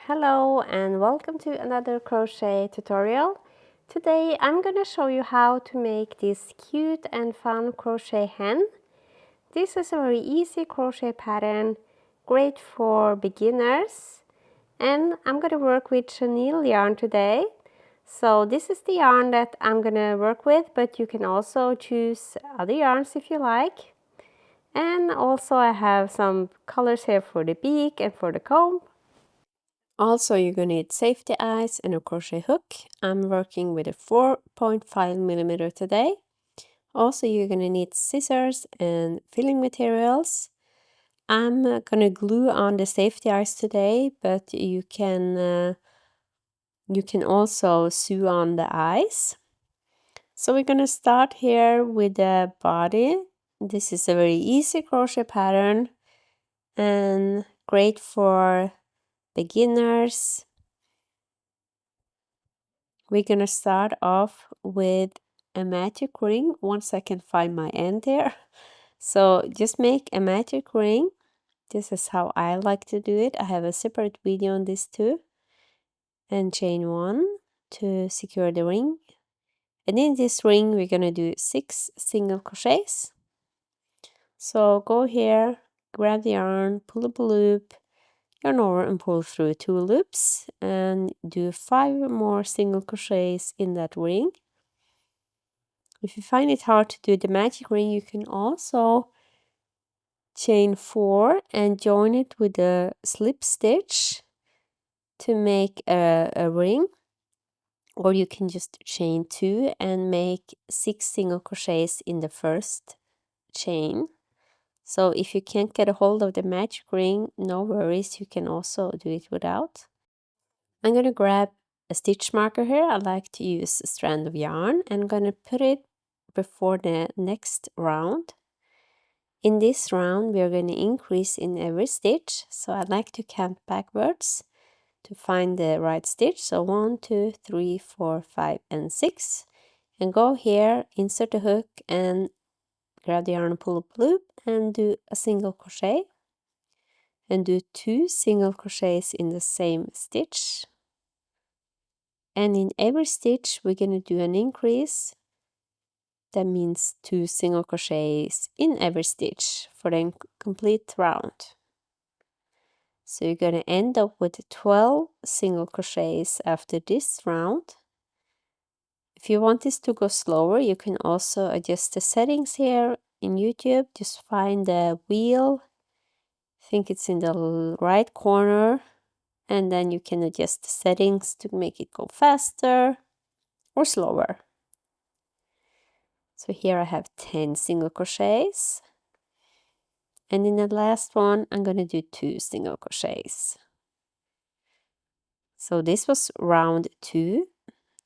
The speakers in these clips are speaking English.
Hello and welcome to another crochet tutorial. Today I'm going to show you how to make this cute and fun crochet hen. This is a very easy crochet pattern, great for beginners, and I'm going to work with chenille yarn today. So this is the yarn that I'm going to work with, but you can also choose other yarns if you like. And also I have some colors here for the beak and for the comb. Also, you're going to need safety eyes and a crochet hook. I'm working with a 4.5mm today. Also, you're going to need scissors and filling materials. I'm going to glue on the safety eyes today, but you can also sew on the eyes. So we're going to start here with the body. This is a very easy crochet pattern and great for beginners. We're going to start off with a magic ring once I can find my end there. So just make a magic ring. This is how I like to do it. I have a separate video on this too. And chain 1 to secure the ring. And in this ring we're going to do 6 single crochets. So go here, grab the yarn, pull up a loop, yarn over and pull through 2 loops and do 5 more single crochets in that ring. If you find it hard to do the magic ring, you can also chain 4 and join it with a slip stitch to make a ring, or you can just chain 2 and make 6 single crochets in the first chain. So if you can't get a hold of the magic ring, no worries, you can also do it without. I'm going to grab a stitch marker here. I like to use a strand of yarn and I'm going to put it before the next round. In this round we are going to increase in every stitch, so I like to count backwards to find the right stitch. So 1, 2, 3, 4, 5 and 6, and go here, insert the hook and grab the yarn and pull up loop and do a single crochet and do 2 single crochets in the same stitch. And in every stitch we're going to do an increase. That means 2 single crochets in every stitch for the complete round. So you're going to end up with 12 single crochets after this round. If you want this to go slower, you can also adjust the settings here in YouTube. Just find the wheel. I think it's in the right corner. And then you can adjust the settings to make it go faster or slower. So here I have 10 single crochets. And in the last one, I'm going to do 2 single crochets. So this was round 2.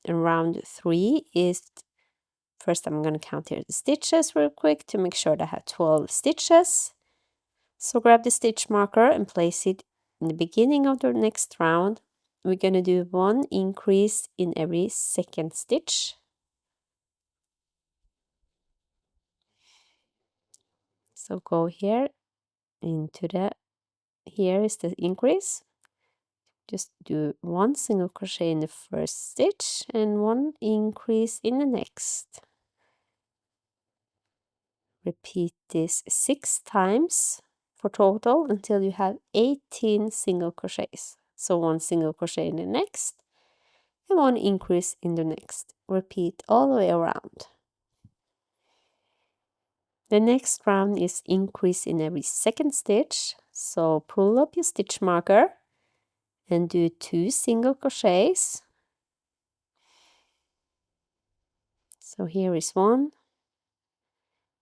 And round 3 is, first I'm going to count here the stitches real quick to make sure that I have 12 stitches. So grab the stitch marker and place it in the beginning of the next round. We're going to do 1 increase in every second stitch. So go here into here is the increase. Just do 1 single crochet in the first stitch and 1 increase in the next. Repeat this 6 times for total until you have 18 single crochets. So 1 single crochet in the next and 1 increase in the next. Repeat all the way around. The next round is increase in every second stitch. So pull up your stitch marker and do 2 single crochets. So here is 1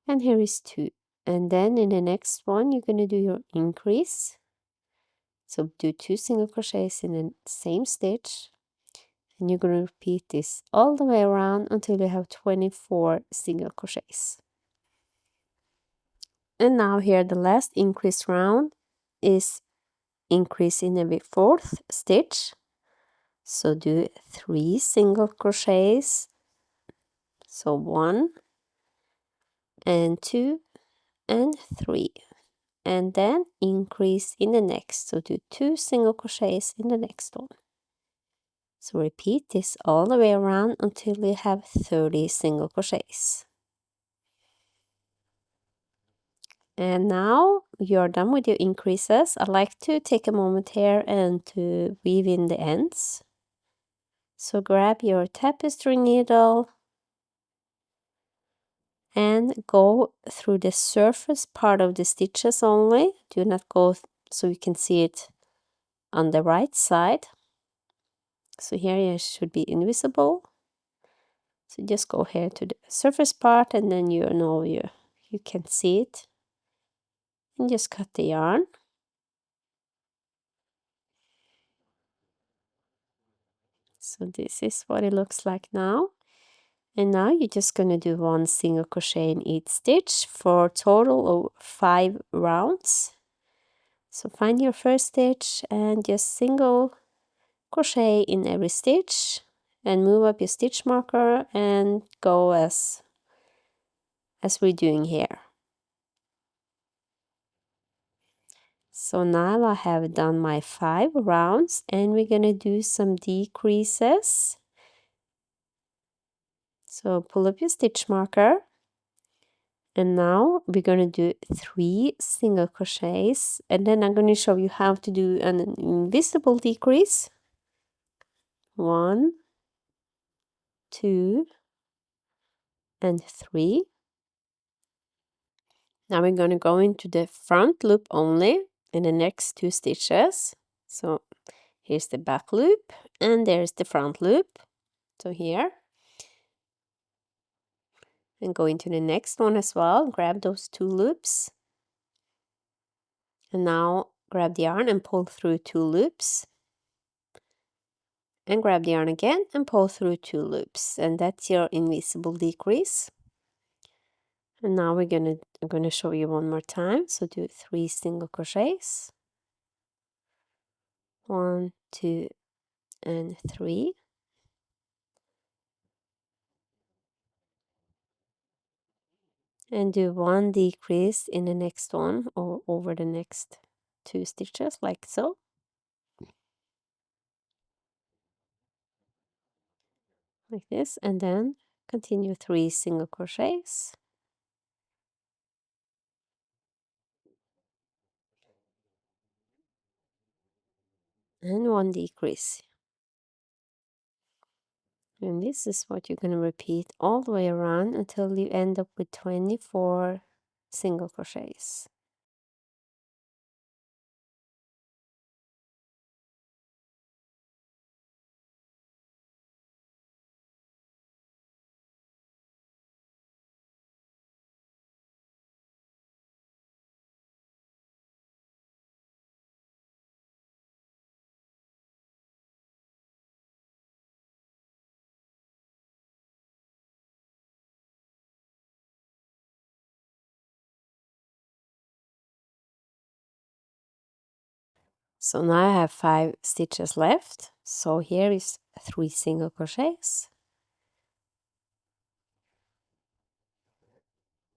and here is 2. And then in the next one you're going to do your increase. So do 2 single crochets in the same stitch. And you're going to repeat this all the way around until you have 24 single crochets. And now here the last increase round is increase in every 4th stitch. So do 3 single crochets. So 1 and 2 and 3. and then increase in the next. So do 2 single crochets in the next one. So repeat this all the way around until you have 30 single crochets. And now you're done with your increases. I like to take a moment here and to weave in the ends. So grab your tapestry needle and go through the surface part of the stitches only. Do not go so you can see it on the right side. So here it should be invisible. So just go here to the surface part, and then you know you can see it. And just cut the yarn. So this is what it looks like now. And now you're just going to do 1 single crochet in each stitch for a total of 5 rounds. So find your first stitch and just single crochet in every stitch and move up your stitch marker and go as we're doing here. So now I have done my 5 rounds, and we're going to do some decreases. So pull up your stitch marker, and now we're going to do 3 single crochets, and then I'm going to show you how to do an invisible decrease. 1, 2, and 3. Now we're going to go into the front loop only in the next 2 stitches. So here's the back loop, and there's the front loop. So here, and go into the next one as well. Grab those 2 loops, and now grab the yarn and pull through 2 loops, and grab the yarn again and pull through 2 loops, and that's your invisible decrease. And now I'm gonna show you one more time. So do 3 single crochets, 1, 2, and 3. And do 1 decrease in the next one, or over the next 2 stitches, like so. Like this, and then continue 3 single crochets, and 1 decrease. And this is what you're going to repeat all the way around until you end up with 24 single crochets. So now I have 5 stitches left. So here is 3 single crochets.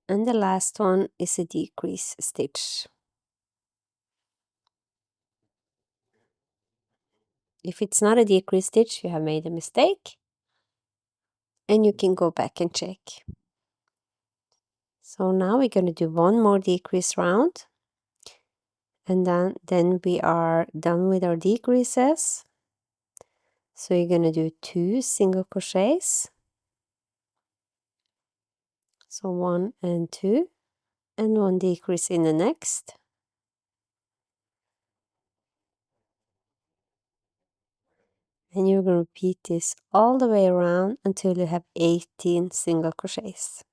And the last one is a decrease stitch. If it's not a decrease stitch, you have made a mistake, and you can go back and check. So now we're going to do 1 more decrease round, and then we are done with our decreases. So you're going to do 2 single crochets. So 1 and 2, and 1 decrease in the next. And you're going to repeat this all the way around until you have 18 single crochets.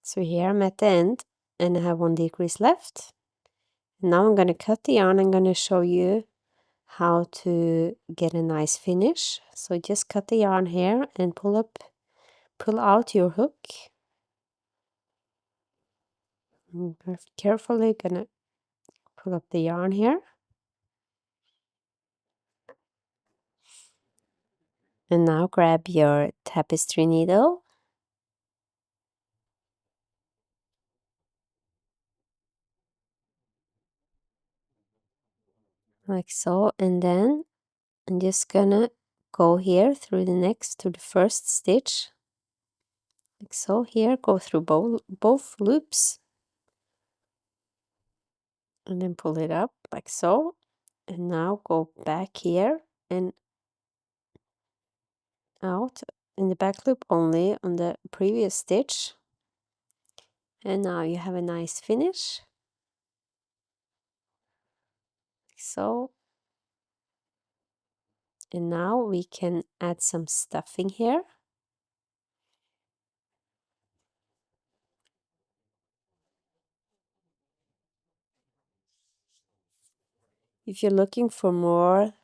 So here I'm at the end, and I have 1 decrease left. Now I'm going to cut the yarn. I'm going to show you how to get a nice finish. So just cut the yarn here and pull out your hook. I'm carefully gonna pull up the yarn here. And now grab your tapestry needle. like so, and then I'm just gonna go here through the first stitch, like so. Here, go through both loops, and then pull it up like so, and now go back here and out in the back loop only on the previous stitch, and now you have a nice finish, like so. And now we can add some stuffing here. If you're looking for more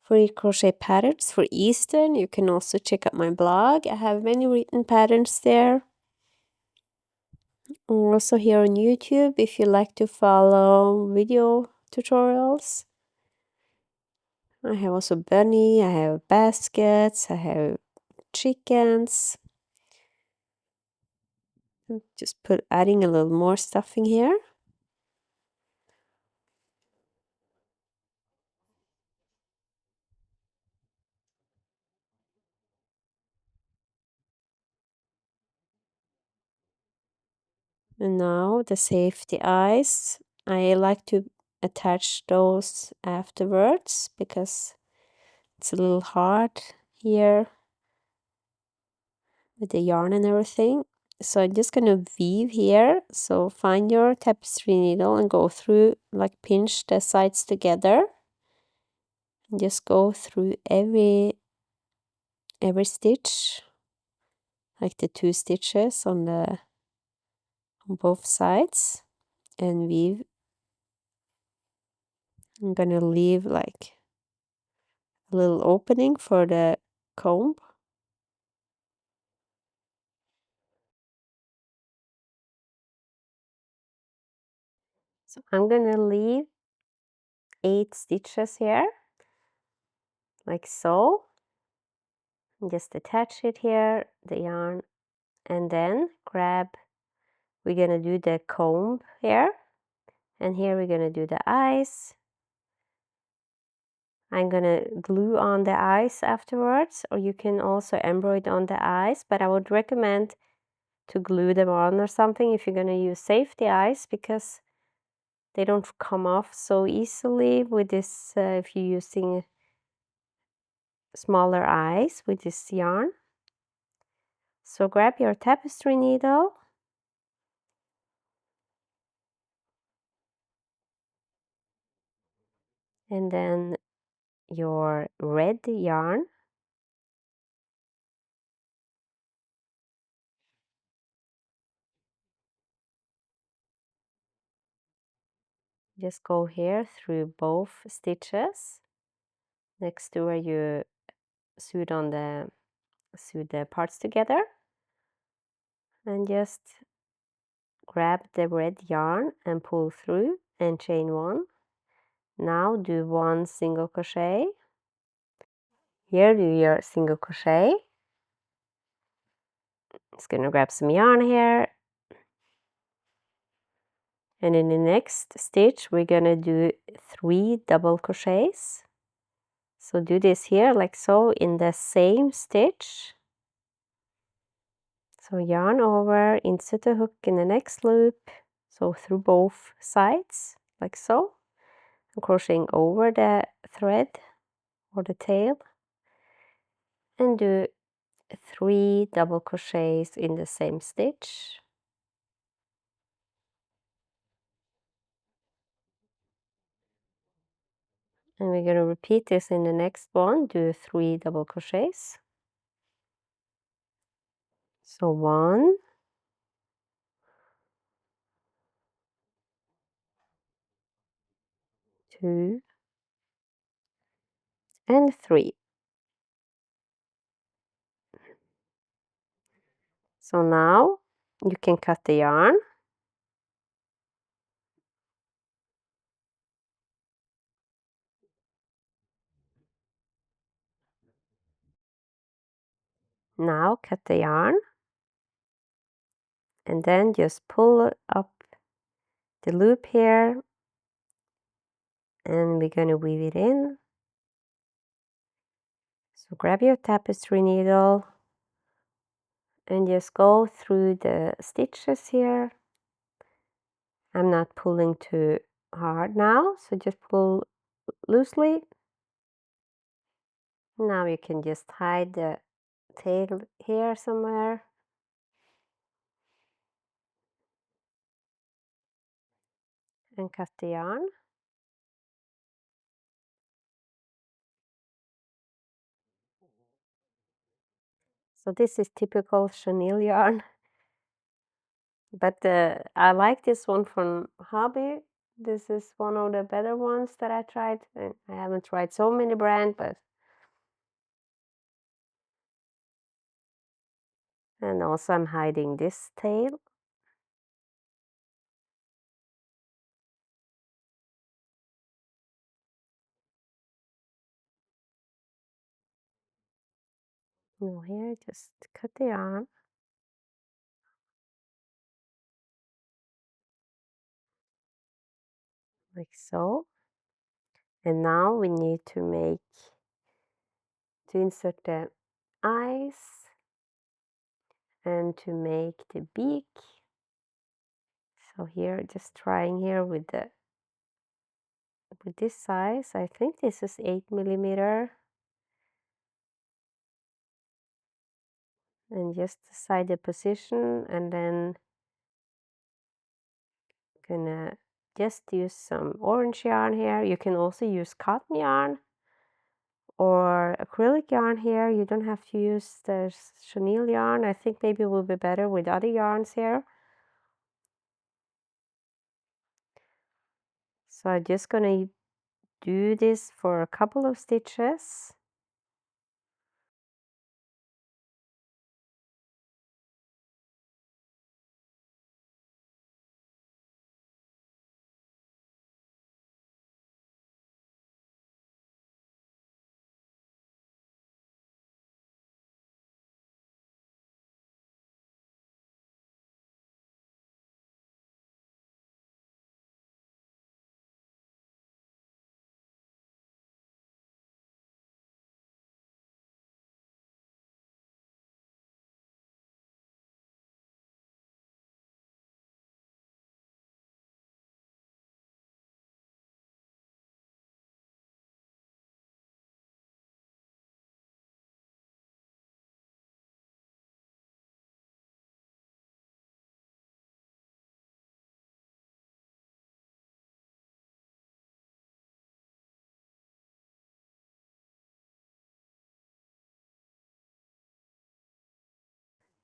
free crochet patterns for Easter, you can also check out my blog. I have many written patterns there. Also here on YouTube, if you like to follow video tutorials. I have also bunny, I have baskets, I have chickens. Just adding a little more stuffing here. And now the safety eyes. I like to attach those afterwards because it's a little hard here with the yarn and everything. So I'm just gonna weave here. So find your tapestry needle and go through, like pinch the sides together. And just go through every stitch, like the 2 stitches on both sides, and weave. I'm gonna leave like a little opening for the comb. So I'm gonna leave 8 stitches here, like so. And just attach it here, the yarn, and then grab, we're gonna do the comb here, and here we're gonna do the eyes. I'm gonna glue on the eyes afterwards, or you can also embroider on the eyes, but I would recommend to glue them on or something if you're gonna use safety eyes, because they don't come off so easily with this if you're using smaller eyes with this yarn. So grab your tapestry needle and then your red yarn, just go here through both stitches next to where you sew the parts together, and just grab the red yarn and pull through and chain 1. Now do 1 single crochet. Here do your single crochet. Just gonna grab some yarn here, and in the next stitch we're gonna do 3 double crochets. So do this here like so in the same stitch. So yarn over, insert a hook in the next loop, so through both sides like so, and crocheting over the thread or the tail, and do 3 double crochets in the same stitch. And we're going to repeat this in the next one, do 3 double crochets. So 1, 2, and 3. So now you can cut the yarn. Now cut the yarn, and then just pull up the loop here and we're gonna weave it in. So grab your tapestry needle and just go through the stitches here. I'm not pulling too hard now, so just pull loosely. Now you can just hide the tail here somewhere. And cut the yarn. So this is typical chenille yarn, but I like this one from Hobby. This is one of the better ones that I tried. I haven't tried so many brands, but and also I'm hiding this tail. Now here, just cut the yarn like so. And now we need to insert the eyes and to make the beak. So here, just trying here with this size. I think this is 8mm. And just decide the position, and then gonna just use some orange yarn here. You can also use cotton yarn or acrylic yarn here. You don't have to use the chenille yarn. I think maybe it will be better with other yarns here. So I'm just gonna do this for a couple of stitches.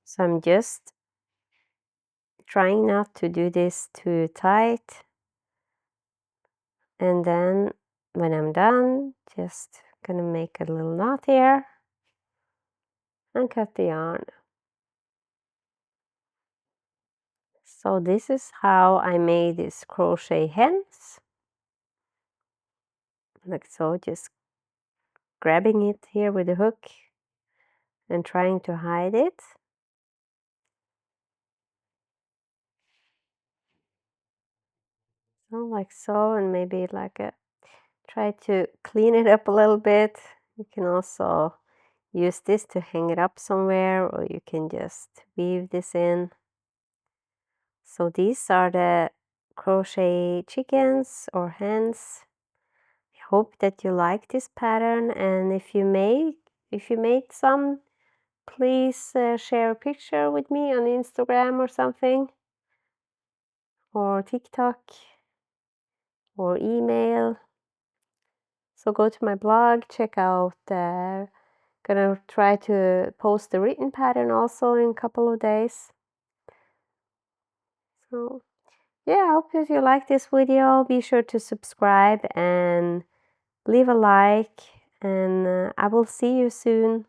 So I'm just trying not to do this too tight. And then when I'm done, just gonna make a little knot here and cut the yarn. So this is how I made these crochet hens. Like so, just grabbing it here with the hook and trying to hide it. So like so, and maybe try to clean it up a little bit. You can also use this to hang it up somewhere, or you can just weave this in. So these are the crochet chickens or hens. I hope that you like this pattern, and if you made some, please share a picture with me on Instagram or something, or TikTok, or email. So go to my blog, check out, gonna try to post the written pattern also in a couple of days. So yeah, I hope that you like this video. Be sure to subscribe and leave a like, and I will see you soon.